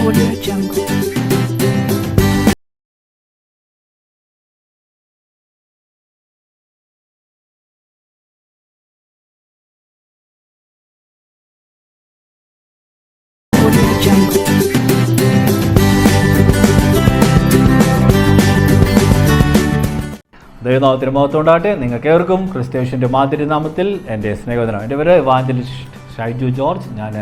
Audio Jungle. Audio Jungle. ദൈവനാമത്തിന് മഹത്വമുണ്ടാകട്ടെ. നിങ്ങൾക്കേവർക്കും ക്രിസ്ത്യേശുവിൻ്റെ മാതിരിനാമത്തിൽ എൻ്റെ സ്നേഹവന്ദനം. എൻ്റെ പേര് ഇവാഞ്ചലിസ്റ്റ് ഷൈജു ജോർജ്. ഞാൻ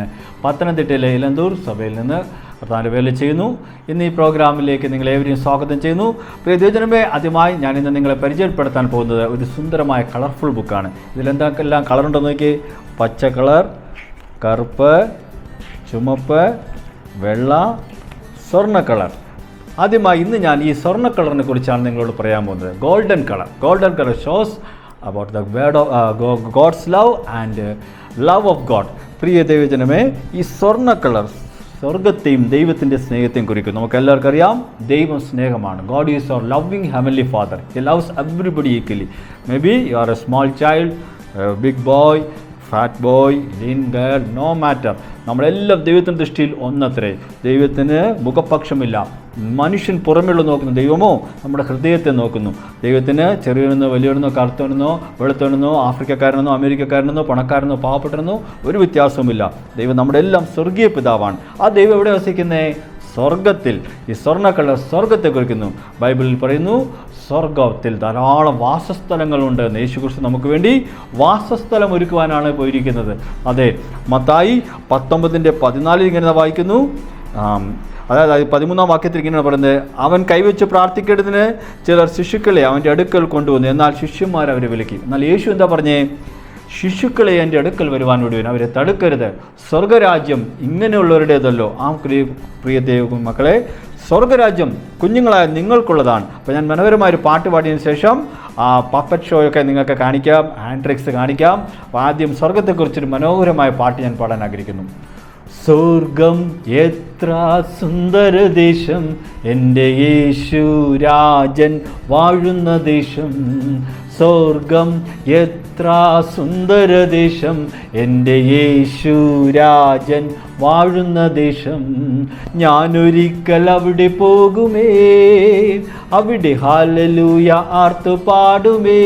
പത്തനംതിട്ടയിലെ ഇലന്തൂർ സഭയിൽ നിന്ന് പ്രധാന വേല ചെയ്യുന്നു. ഇന്ന് ഈ പ്രോഗ്രാമിലേക്ക് നിങ്ങളേവരെയും സ്വാഗതം ചെയ്യുന്നു. പ്രിയ ദൈവജനമേ, ആദ്യമായി ഞാനിന്ന് നിങ്ങളെ പരിചയപ്പെടുത്താൻ പോകുന്നത് ഒരു സുന്ദരമായ കളർഫുൾ ബുക്കാണ്. ഇതിലെന്തൊക്കെല്ലാം കളറുണ്ടെന്ന് നോക്കി. പച്ച കളർ, കറുപ്പ്, ചുമപ്പ്, വെള്ള, സ്വർണ്ണ കളർ. ആദ്യമായി ഇന്ന് ഞാൻ ഈ സ്വർണ്ണ കളറിനെ കുറിച്ചാണ് നിങ്ങളോട് പറയാൻ പോകുന്നത്. Golden colour shows about the word of God's love and love of God. പ്രിയ ദൈവജനമേ, ഈ സ്വർണ്ണ കളർ സ്വർഗത്തെയും ദൈവത്തിൻ്റെ സ്നേഹത്തെയും കുറിക്കും. നമുക്ക് എല്ലാവർക്കും അറിയാം, ദൈവം സ്നേഹമാണ്. God is our loving heavenly father. He loves everybody equally. May be you are a small child, big boy, fat boy, lean girl, no matter. നമ്മളെല്ലാം ദൈവത്തിൻ്റെ ദൃഷ്ടിയിൽ ഒന്നത്രേ. ദൈവത്തിന് മുഖപക്ഷമില്ല. മനുഷ്യൻ പുറമെയുള്ള നോക്കുന്നു, ദൈവമോ നമ്മുടെ ഹൃദയത്തെ നോക്കുന്നു. ദൈവത്തിന് ചെറിയവനെന്നോ വലിയവനെന്നോ കറുത്തവനെന്നോ വെളുത്തവനെന്നോ ആഫ്രിക്കക്കാരനെന്നോ അമേരിക്കക്കാരനെന്നോ പണക്കാരനോ പാവപ്പെട്ടവനെന്നോ ഒരു വ്യത്യാസവുമില്ല. ദൈവം നമ്മുടെ എല്ലാം സ്വർഗീയ പിതാവാണ്. ആ ദൈവം എവിടെ വസിക്കുന്നേ? സ്വർഗത്തിൽ. ഈ സ്വർണ്ണ കളർ സ്വർഗത്തെ കുറിക്കുന്നു. ബൈബിളിൽ പറയുന്നു, സ്വർഗത്തിൽ ധാരാളം വാസസ്ഥലങ്ങളുണ്ട്. യേശുക്രിസ്തു നമുക്ക് വേണ്ടി വാസസ്ഥലം ഒരുക്കുവാനാണ് പോയിരിക്കുന്നത്. അതെ, മത്തായി 19:14 ഇങ്ങനെ വായിക്കുന്നു. അതായത് 13-ാം വാക്യത്തിൽ ഇങ്ങനെയാണ് പറയുന്നത്, അവൻ കൈവച്ച് പ്രാർത്ഥിക്കേണ്ടതിന് ചിലർ ശിശുക്കളെ അവൻ്റെ അടുക്കൽ കൊണ്ടുവന്നു, എന്നാൽ ശിഷ്യന്മാർ അവരെ വിലക്കി. എന്നാൽ യേശു എന്താ പറഞ്ഞേ? ശിശുക്കളെ എൻ്റെ അടുക്കൽ വരുവാൻ വിടുവാൻ, അവരെ തടുക്കരുത്. സ്വർഗരാജ്യം ഇങ്ങനെയുള്ളവരുടേതല്ലോ. ആ പ്രിയ ദൈവ മക്കളെ, സ്വർഗരാജ്യം കുഞ്ഞുങ്ങളായ നിങ്ങൾക്കുള്ളതാണ്. അപ്പോൾ ഞാൻ മനോഹരമായൊരു പാട്ട് പാടിയതിന് ശേഷം ആ പപ്പറ്റ് ഷോയൊക്കെ നിങ്ങൾക്ക് കാണിക്കാം, ഹാൻഡ് ട്രിക്സ് കാണിക്കാം. അപ്പോൾ ആദ്യം സ്വർഗത്തെക്കുറിച്ചൊരു മനോഹരമായ പാട്ട് ഞാൻ പാടാൻ ആഗ്രഹിക്കുന്നു. സ്വർഗം എത്ര സുന്ദരദേശം, എൻ്റെ യേശു രാജൻ വാഴുന്ന ദേശം. സ്വർഗം എത്ര സുന്ദരദേശം, എൻ്റെ യേശു രാജൻ വാഴുന്ന ദേശം. ഞാനൊരിക്കൽ അവിടെ പോകുമേ, അവിടെ ഹല്ലേലൂയ ആർത്തു പാടുമേ.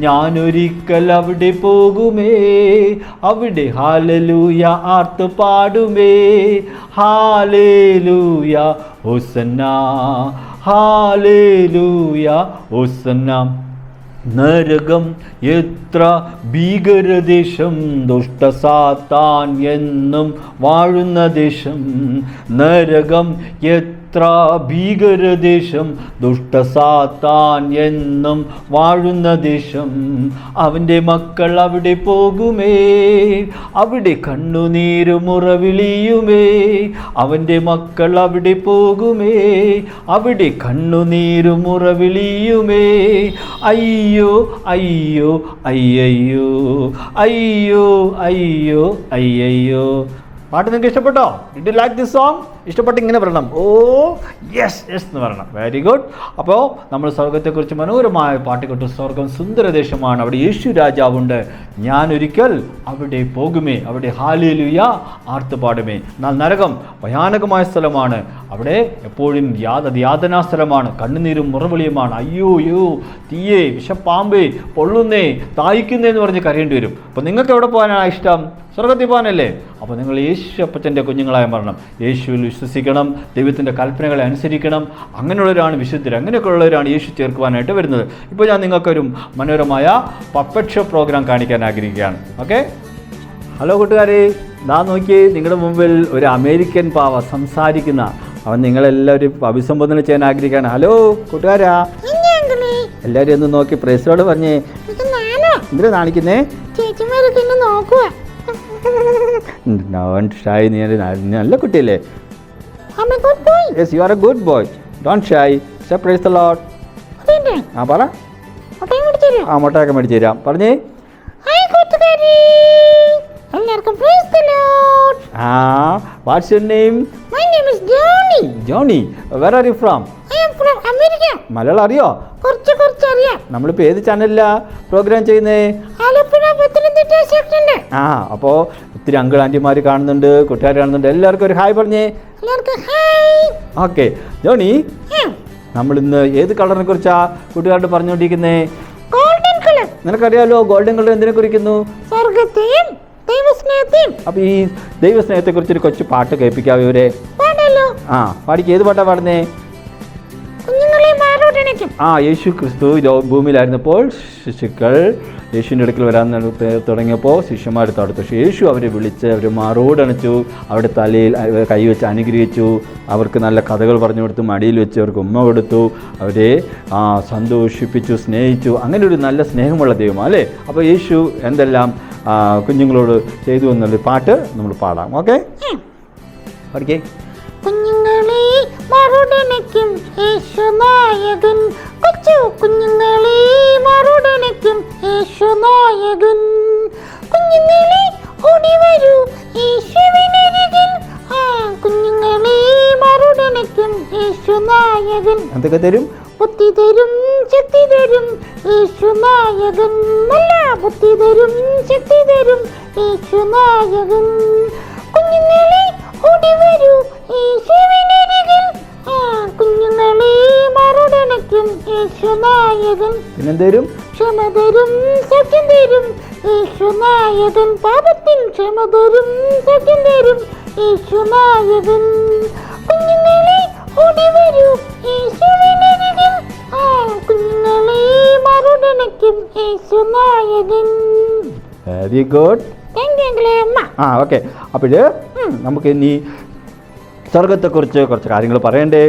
ഞാനൊരിക്കൽ അവിടെ പോകുമേ, അവിടെ ഹല്ലേലൂയ ആർത്തു പാടുമേ. ഹല്ലേലൂയ ഹോസന്ന, ഹല്ലേലൂയ ഹോസന്ന. നരകം എത്ര ഭീകരദേശം, ദുഷ്ടസാത്താൻ എന്നും വാഴുന്ന ദേശം. നരകം എത്ര ഭീകരദേശം, ദുഷ്ടസാത്താൻ എന്നും വാഴുന്ന ദേശം. അവൻ്റെ മക്കൾ അവിടെ പോകുമേ, അവിടെ കണ്ണുനീരുമുറവിളിയുമേ. അവൻ്റെ മക്കൾ അവിടെ പോകുമേ, അവിടെ കണ്ണുനീരുമുറവിളിയുമേ. അയ്യോ അയ്യോ അയ്യയ്യോ, അയ്യോ അയ്യോ അയ്യയ്യോ. പാട്ട് നിങ്ങൾക്ക് ഇഷ്ടപ്പെട്ടോ? Did you like this song? ഇഷ്ടപ്പെട്ട് ഇങ്ങനെ പറയണം, ഓ യെസ് യെസ് എന്ന് പറയണം. Very good. അപ്പോൾ നമ്മൾ സ്വർഗത്തെക്കുറിച്ച് മനോഹരമായ പാട്ട് കേട്ടു. സ്വർഗം സുന്ദരദേശമാണ്, അവിടെ യേശു രാജാവുണ്ട്. ഞാനൊരിക്കൽ അവിടെ പോകുമേ, അവിടെ ഹല്ലേലൂയ ആർത്തു പാടുമേ. എന്നാൽ നരകം ഭയാനകമായ സ്ഥലമാണ്. അവിടെ എപ്പോഴും യാതനാ സ്ഥലമാണ്, കണ്ണുനീരും മുറവിളിയുമാണ്. അയ്യോ അയ്യോ, തീയേ, വിഷപ്പാമ്പേ, പൊള്ളുന്നേ, തായിക്കുന്നേ എന്ന് പറഞ്ഞ് കരയേണ്ടി വരും. അപ്പോൾ നിങ്ങൾക്ക് എവിടെ പോകാനാണ് ഇഷ്ടം? സ്വർഗത്തിൽ പോകാനല്ലേ? അപ്പോൾ നിങ്ങൾ യേശു അപ്പച്ചൻ്റെ കുഞ്ഞുങ്ങളായി മാറണം. യേശുവിൽ വിശ്വസിക്കണം, ദൈവത്തിൻ്റെ കൽപ്പനകളെ അനുസരിക്കണം. അങ്ങനെയുള്ളവരാണ് വിശുദ്ധർ. അങ്ങനെയൊക്കെ ഉള്ളവരാണ് യേശു ചേർക്കുവാനായിട്ട് വരുന്നത്. ഇപ്പോൾ ഞാൻ നിങ്ങൾക്കൊരു മനോഹരമായ പപ്പറ്റ് ഷോ പ്രോഗ്രാം കാണിക്കാൻ ആഗ്രഹിക്കുകയാണ്. ഓക്കെ, ഹലോ കൂട്ടുകാരെ, ദാ നോക്കി, നിങ്ങളുടെ മുമ്പിൽ ഒരു അമേരിക്കൻ പാവ സംസാരിക്കുന്ന അവൻ നിങ്ങളെല്ലാവരും അഭിസംബോധന ചെയ്യാൻ ആഗ്രഹിക്കുകയാണ്. ഹലോ കൂട്ടുകാരാ, എല്ലാവരും ഒന്ന് നോക്കി പ്രൈസോട് പറഞ്ഞേ. എന്തിനാ കാണിക്കുന്നേ? Don't shy. നല്ല കുട്ടിയല്ലേ? I'm a good boy. Yes, you are a good boy. Don't shy. Say praise the Lord. ആ പറ. ആ മുട്ടയൊക്കെ മേടിച്ചു തരാം. പറഞ്ഞേ. ഹായ് കൂട്ടുകാരെ, എല്ലാവർക്കും praise the Lord. What's your name? My name is Johnny. Johnny. Where are you from? I am from America. Malayalam അറിയോ? കുറച്ച് അറിയാം. നമ്മളിപ്പോൾ ഏത് ചാനലിലാണ് പ്രോഗ്രാം ചെയ്യുന്നേ? ആലപ്പുഴ പത്തനംതിട്ട പത്തനംതിട്ട സെക്ഷന്റെ. ആ, അപ്പോൾ ഒത്തിരി അങ്കിൾ ആൻറ്റിമാർ കാണുന്നുണ്ട്, കൂട്ടുകാർ കാണുന്നുണ്ട്. എല്ലാവർക്കും ഒരു ഹായ് പറഞ്ഞേ. എല്ലാവർക്കും ഹായ്. ഓക്കെ ജോണി, നമ്മളിന്ന് ഏത് കളറിനെ കുറിച്ചാ കൂട്ടുകാരോട് പറഞ്ഞുകൊണ്ടിരിക്കുന്നേ? Golden colour. നിനക്കറിയാലോ ഗോൾഡൻ കളർ എന്തിനെ കുറിക്കുന്നു? സ്വർഗ്ഗത്തെയും ദൈവസ്നേഹത്തെയും. അപ്പോൾ ഈ ദൈവസ്നേഹത്തെ കുറിച്ചൊരു കൊച്ചു പാട്ട് കേൾപ്പിക്കാവോ ഇവരെ? പാടല്ലോ. ആ, പാടിക്ക്. ഏത് പാട്ടാ പാടുന്നേ? കുഞ്ഞുങ്ങളെ മാറോടണയ്ക്കും. യേശു ക്രിസ്തു ഭൂമിയിലായിരുന്നപ്പോൾ ശിശുക്കൾ യേശുവിൻ്റെ അടുക്കൽ വരാൻ തുടങ്ങിയപ്പോൾ ശിഷ്യന്മാർ തടുത്തു. പക്ഷേ യേശു അവരെ വിളിച്ച് അവർ മാറോടണച്ചു, അവരുടെ തലയിൽ കൈവച്ച് അനുഗ്രഹിച്ചു, അവർക്ക് നല്ല കഥകൾ പറഞ്ഞു കൊടുത്തു, മടിയിൽ വെച്ച് അവർക്ക് ഉമ്മ കൊടുത്തു, അവരെ സന്തോഷിപ്പിച്ചു, സ്നേഹിച്ചു. അങ്ങനെ ഒരു നല്ല സ്നേഹമുള്ള ദൈവമാണ് അല്ലേ? അപ്പോൾ യേശു എന്തെല്ലാം കുഞ്ഞുങ്ങളോട് ചെയ്തു എന്നുള്ളൊരു പാട്ട് നമ്മൾ പാടാം. ഓക്കെ, പഠിക്കേ. കുഞ്ഞുങ്ങളെ മാറോടണയ്ക്കും യേശുനായകൻ, കൊച്ചു കുഞ്ഞുങ്ങളെ മാറോടണയ്ക്കും യേശുനായകൻ. കുഞ്ഞുങ്ങളെ ഓടി വരൂ യേശുവിനരികിൽ, കുഞ്ഞുങ്ങളെ മാറോടണയ്ക്കും യേശുനായകൻ. എന്തൊക്കെ തരും? ബുദ്ധി തരും, ശക്തി തരും യേശുനായകൻ. നല്ല ബുദ്ധി തരും, ശക്തി തരും യേശുനായകൻ. കുഞ്ഞുങ്ങളെ ഓടി വരൂ യേശുവിനരികിൽ, കുഞ്ഞുങ്ങളെ മാറോടണയ്ക്കും യേശുനായകൻ. പിന്നെന്തരും? ക്ഷമ തരും, സത്യം തരും യേശുനായകൻ. പാപത്തിൻ ക്ഷമ തരും, സത്യം തരും യേശുനായകൻ. കുഞ്ഞുങ്ങളെ ഓടി വരൂ യേശുവിനരികിൽ, കുഞ്ഞുങ്ങളെ മാറോടണയ്ക്കും യേശുനായകൻ. Very good. ഓക്കെ, അപ്പോൾ നമുക്ക് ഇനി സ്വർഗത്തെക്കുറിച്ച് കുറച്ച് കാര്യങ്ങൾ പറയണ്ടേ?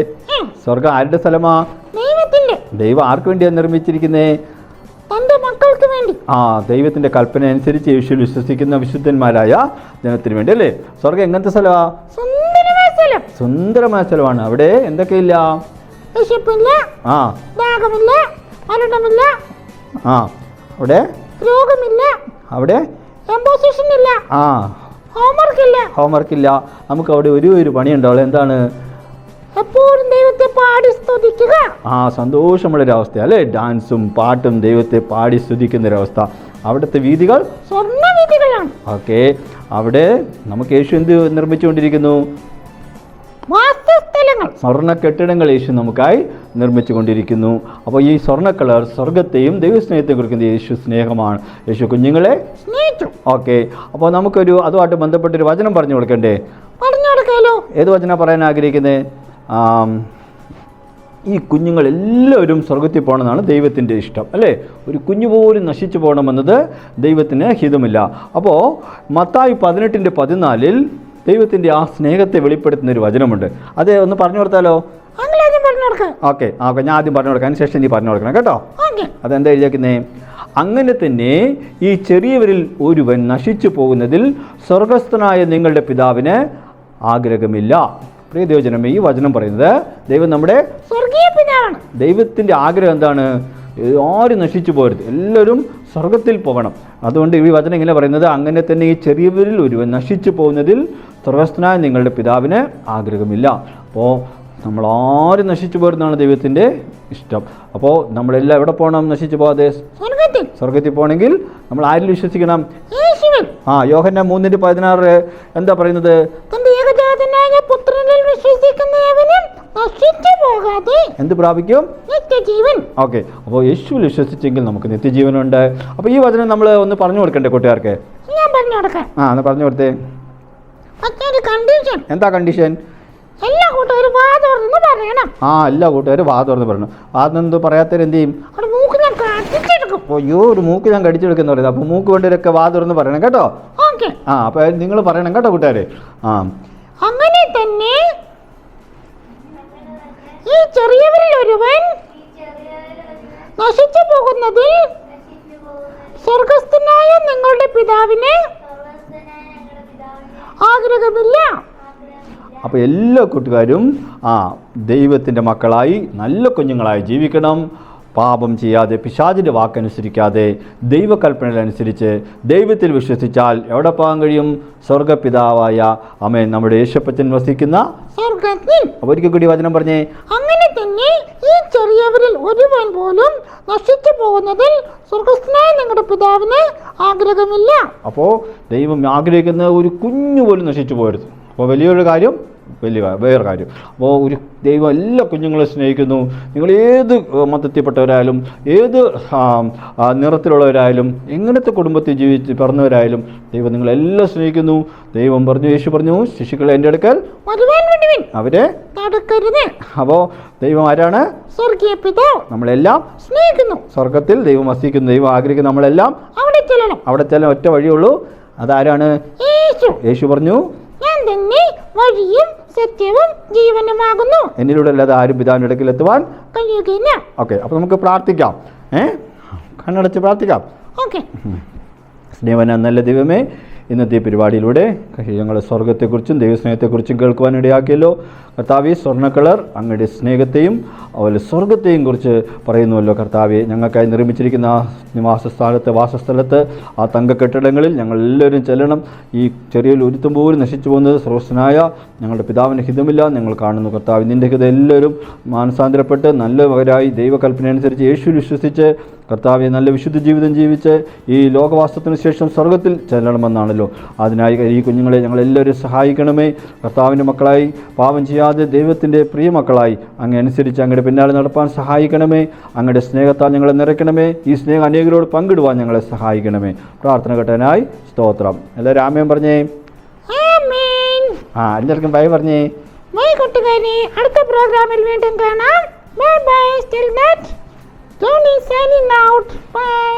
സ്വർഗം ആരുടെ സ്ഥലമാ? ദൈവത്തിന്റെ. ദൈവം ആർക്ക് വേണ്ടിയാണ് നിർമ്മിച്ചിരിക്കുന്നേ? തന്റെ മക്കൾക്ക് വേണ്ടി. ദൈവത്തിന്റെ കൽപ്പന അനുസരിച്ച് യേശുവിൽ വിശ്വസിക്കുന്ന വിശുദ്ധന്മാരായ ജനത്തിന് വേണ്ടി അല്ലേ? സ്വർഗം എങ്ങനത്തെ സ്ഥലമാ? സുന്ദരമായ സ്ഥലം. സുന്ദരമായ സ്ഥലമാണ്. അവിടെ എന്തൊക്കെയില്ല? വിശപ്പില്ല, ദാഹമില്ല, മരണമില്ല, അവിടെ രോഗമില്ല, അവിടെ എംപോസിഷൻ ഇല്ല, ഹോംവർക്ക് ഇല്ല. നമുക്ക് അവിടെ ഒരു പണിയുണ്ടാവുള്ളൂ. എന്താണ്? എപ്പോഴും ദൈവത്തെ പാടി സ്തുതിക്കുക. സന്തോഷമുള്ളൊരവസ്ഥ അല്ലേ? ഡാൻസും പാട്ടും ദൈവത്തെ പാടി സ്തുതിക്കുന്നൊരവസ്ഥ. അവിടുത്തെ വീഥികൾ സ്വർണ്ണ വീഥികളാണ്. ഓക്കെ, അവിടെ നമുക്ക് യേശു എന്ത് നിർമ്മിച്ചുകൊണ്ടിരിക്കുന്നു? സ്വർണ്ണ കെട്ടിടങ്ങൾ യേശു നമുക്കായി നിർമ്മിച്ചു കൊണ്ടിരിക്കുന്നു. അപ്പോൾ ഈ സ്വർണ്ണ കളർ സ്വർഗത്തെയും ദൈവസ്നേഹത്തെയും കുറിക്കുന്ന യേശു സ്നേഹമാണ്. യേശു കുഞ്ഞുങ്ങളെ സ്നേഹിച്ചു. ഓക്കെ, അപ്പോൾ നമുക്കൊരു അതുമായിട്ട് ബന്ധപ്പെട്ടൊരു വചനം പറഞ്ഞു കൊടുക്കണ്ടേ? ഏത് വചനം പറയാൻ ആഗ്രഹിക്കുന്നത്? ഈ കുഞ്ഞുങ്ങളെല്ലാവരും സ്വർഗത്തിൽ പോകണമെന്നാണ് ദൈവത്തിൻ്റെ ഇഷ്ടം അല്ലേ? ഒരു കുഞ്ഞു പോലും നശിച്ചു പോകണമെന്നത് ദൈവത്തിന് ഹിതമില്ല. അപ്പോൾ മത്തായി 18:14 ദൈവത്തിൻ്റെ ആ സ്നേഹത്തെ വെളിപ്പെടുത്തുന്ന ഒരു വചനമുണ്ട്. അത് ഒന്ന് പറഞ്ഞു കൊടുത്താലോ? ഓക്കെ, ഞാൻ ആദ്യം പറഞ്ഞു കൊടുക്കാം, അതിന് ശേഷം നീ പറഞ്ഞു കൊടുക്കണം കേട്ടോ. അതെന്താ എഴുതിയേക്കുന്നേ? അങ്ങനെ തന്നെ ഈ ചെറിയവരിൽ ഒരുവൻ നശിച്ചു പോകുന്നതിൽ സ്വർഗസ്ഥനായ നിങ്ങളുടെ പിതാവിന് ആഗ്രഹമില്ല. പ്രിയ ദൈവജനമേ, ഈ വചനം പറയുന്നത് ദൈവം നമ്മുടെ സ്വർഗീയ പിതാവാണ്. ദൈവത്തിൻ്റെ ആഗ്രഹം എന്താണ്? ആരും നശിച്ചു പോകരുത്, എല്ലാവരും സ്വർഗത്തിൽ പോകണം. അതുകൊണ്ട് ഈ വചനം ഇങ്ങനെ പറയുന്നത്, അങ്ങനെ തന്നെ ഈ ചെറിയവരിൽ ഒരുവൻ നശിച്ചു പോകുന്നതിൽ സ്വർഗസ്ഥനായ നിങ്ങളുടെ പിതാവിന് ആഗ്രഹമില്ല. അപ്പോൾ നമ്മളാരും നശിച്ചു പോരുന്നതാണ് ദൈവത്തിൻ്റെ ഇഷ്ടം. അപ്പോൾ നമ്മളെല്ലാം എവിടെ പോകണം? നശിച്ചു പോകാതെ സ്വർഗത്തിൽ പോകണമെങ്കിൽ നമ്മൾ ആരിൽ വിശ്വസിക്കണം? യോഹന്നാൻ 3:16 എന്താ പറയുന്നത്? എന്ത് പ്രാപിക്കും? നിത്യജീവൻ. ഓക്കെ, അപ്പോൾ യേശുവിൽ വിശ്വസിച്ചെങ്കിൽ നമുക്ക് നിത്യജീവനുണ്ട്. അപ്പോൾ ഈ വചനം നമ്മൾ ഒന്ന് പറഞ്ഞു കൊടുക്കണ്ടേ കൂട്ടുകാർക്ക്? ഒന്ന് പറഞ്ഞു കൊടുത്തേ. എന്താ കണ്ടീഷൻ? എല്ലാ കൂട്ടുകാരും വാ തുറന്ന് പറയണം. എല്ലാ കൂട്ടുകാരും വാ തുറന്ന് പറയണം. വാ തുറന്ന് പറയാത്തവർ എന്ത് ചെയ്യും? ഒരു മൂക്ക് ഞാൻ കടിച്ചെടുക്കുന്ന പറയുന്നത്. അപ്പോൾ മൂക്ക് വേണ്ടവരൊക്കെ വാ തുറന്ന് പറയണം കേട്ടോ. അപ്പോൾ നിങ്ങൾ പറയണം കേട്ടോ കൂട്ടുകാരെ. അങ്ങനെ തന്നെ ഈ ചെറിയവരിൽ ഒരുവൻ നശിച്ചു പോകുന്നതിൽ സ്വർഗസ്ഥനായ നിങ്ങളുടെ പിതാവിന് ആഗ്രഹമില്ല. അപ്പോൾ എല്ലാ കൂട്ടുകാരും ദൈവത്തിൻ്റെ മക്കളായി നല്ല കുഞ്ഞുങ്ങളായി ജീവിക്കണം. പാപം ചെയ്യാതെ, പിശാചിൻ്റെ വാക്കനുസരിക്കാതെ, ദൈവകൽപ്പനകളനുസരിച്ച് ദൈവത്തിൽ വിശ്വസിച്ചാൽ എവിടെ പോകാൻ കഴിയും? സ്വർഗപിതാവായ ആമേൻ നമ്മുടെ യേശുപ്പച്ചൻ വസിക്കുന്ന സ്വർഗത്തിൽ. അപ്പോൾ ഒരിക്കൽ കൂടി വചനം പറഞ്ഞേ. അങ്ങനെ തന്നെ ഈ ചെറിയവരിൽ ഒരുവൻ പോലും നശിച്ചു പോകുന്നതിൽ സ്വർഗസ്ഥനായ നിങ്ങളുടെ പിതാവിന് ആഗ്രഹമില്ല. അപ്പോൾ ദൈവം ആഗ്രഹിക്കുന്ന ഒരു കുഞ്ഞു പോലും നശിച്ചു പോകരുത്. അപ്പോൾ വലിയൊരു കാര്യം, വേറെ കാര്യം. അപ്പോൾ ഒരു ദൈവം എല്ലാ കുഞ്ഞുങ്ങളെ സ്നേഹിക്കുന്നു. നിങ്ങൾ ഏത് മതത്തിൽപ്പെട്ടവരായാലും, ഏത് നിറത്തിലുള്ളവരായാലും, എങ്ങനത്തെ കുടുംബത്തിൽ പിറന്നവരായാലും ദൈവം നിങ്ങളെല്ലാം സ്നേഹിക്കുന്നു. ദൈവം പറഞ്ഞു, യേശു പറഞ്ഞു, ശിശുക്കളെ എൻ്റെ അടുക്കൽ അവരെ തടുക്കരുത്. അപ്പോൾ ദൈവം ആരാണ്? സ്വർഗീയ പിതാവ്. നമ്മളെല്ലാം സ്നേഹിക്കുന്നു. സ്വർഗത്തിൽ ദൈവം വസിക്കുന്നു. ദൈവം ആഗ്രഹിക്കുന്നു നമ്മളെല്ലാം അവിടെ ചെല്ലാൻ ഒറ്റ വഴിയുള്ളൂ. അതാരാണ്? യേശു പറഞ്ഞു, ഞാൻ തന്നെ വഴിയും സത്യവും ജീവനുമാകുന്നു, എന്നിലൂടെ അല്ലാതെ ആരും പിതാവിന്റെ അടുക്കൽ എത്തുവാൻ കഴിയുകയില്ല. ഓക്കെ, അപ്പോൾ നമുക്ക് പ്രാർത്ഥിക്കാം. കണ്ണടച്ച് പ്രാർത്ഥിക്കാം. ഓക്കെ. സ്നേഹവാനായ നല്ല ദൈവമേ, ഇന്നത്തെ പരിപാടിയിലൂടെ ഞങ്ങൾ സ്വർഗത്തെക്കുറിച്ചും ദൈവസ്നേഹത്തെക്കുറിച്ചും കേൾക്കുവാനിടയാക്കിയല്ലോ. കർത്താവെ, സ്വർണ്ണ അങ്ങയുടെ സ്നേഹത്തെയും അതുപോലെ സ്വർഗത്തെയും കുറിച്ച് പറയുന്നുവല്ലോ. കർത്താവെ, ഞങ്ങൾക്കായി നിർമ്മിച്ചിരിക്കുന്ന വാസസ്ഥലത്ത് ആ തങ്ക കെട്ടിടങ്ങളിൽ ഞങ്ങളെല്ലാവരും ചെല്ലണം. ഈ ചെറിയൊരു ഒരുത്തം പോലും നശിച്ചു പോകുന്നത് സ്രോതസ്സനായ ഞങ്ങളുടെ പിതാവിൻ്റെ ഹിതമില്ല ഞങ്ങൾ കാണുന്നു. കർത്താവ്, നിൻ്റെ ഹിതം എല്ലാവരും മാനസാന്തരപ്പെട്ട് നല്ലവരായി ദൈവകൽപ്പന അനുസരിച്ച് യേശുവിൽ വിശ്വസിച്ച് കർത്താവെ നല്ല വിശുദ്ധ ജീവിതം ജീവിച്ച് ഈ ലോകവാസത്തിന് ശേഷം സ്വർഗത്തിൽ ചെല്ലണമെന്നാണല്ലോ. അതിനായി ഈ കുഞ്ഞുങ്ങളെ ഞങ്ങളെല്ലാവരും സഹായിക്കണമേ. കർത്താവിൻ്റെ മക്കളായി, പാപം ചെയ്യാതെ ദൈവത്തിൻ്റെ പ്രിയ മക്കളായി അങ്ങ് അനുസരിച്ച് അങ്ങയുടെ പിന്നാലെ നടപ്പാൻ സഹായിക്കണമേ. അങ്ങയുടെ സ്നേഹത്താൽ ഞങ്ങളെ നിറയ്ക്കണമേ. ഈ സ്നേഹം അനേകരോട് പങ്കിടുവാൻ ഞങ്ങളെ സഹായിക്കണമേ. പ്രാർത്ഥന കേട്ടതിനായി സ്തോത്രം. എല്ലാവരും ആമേൻ പറഞ്ഞേ. എല്ലാവർക്കും ബൈ പറഞ്ഞേ. ബൈ കൂട്ടുകാരെ, അടുത്ത പ്രോഗ്രാമിൽ വീണ്ടും കാണാം. Bye bye. Till that, Johnny signing out. Bye.